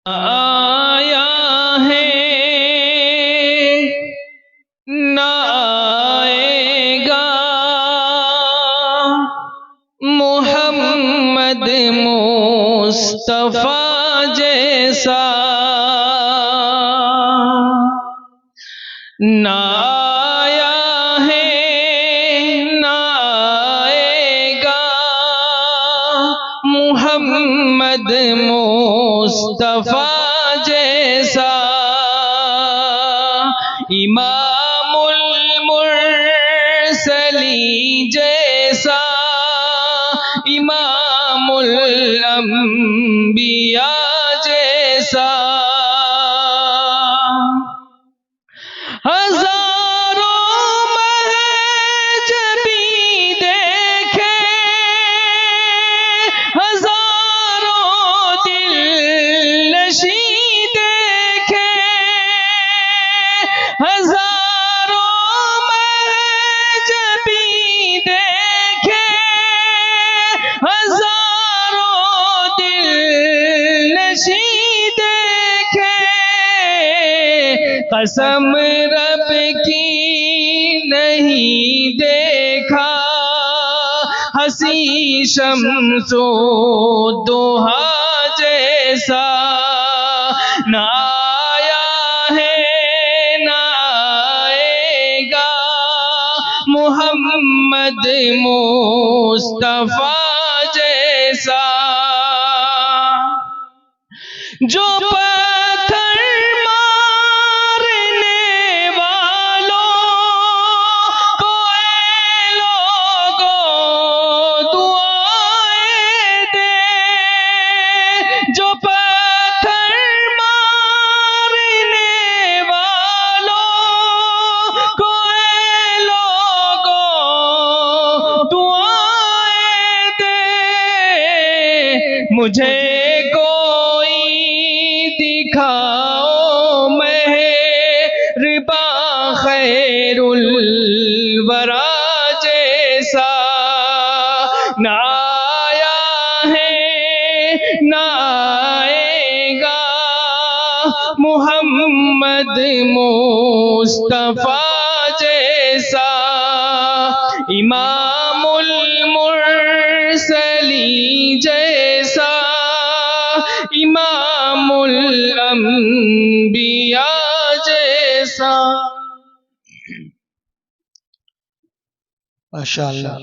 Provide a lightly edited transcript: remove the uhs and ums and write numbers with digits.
آیا ہے نہ آئے گا محمد مصطفیٰ جیسا، نہ آیا ہے نہ آئے گا محمد مصطفیٰ جیسا، امام المرسلین جیسا، امام الانبیاء جیسا، ہزاروں مہج بھی دیکھے، ہزاروں دل نشیں دیکھے، ہزاروں مہج بھی دیکھے، ہزاروں دل نشیں دیکھے، قسم رب کی نہیں دیکھا حسین شمس و ضحیٰ جیسا، نہ آیا ہے نہ آئے گا محمد مصطفیٰ جیسا، جو پتھر مارنے والوں کو اے لوگوں دعائیں دے، جو پتھر مارنے والوں کو اے لوگوں دعائیں دے، مجھے دکھاؤ مہرباں خیر الورا جیسا، نہ آیا ہے نہ آئے گا محمد مصطفیٰ جیسا، امام المرسلین جیسا، امام الانبیاء جیسا۔ ماشاءاللہ۔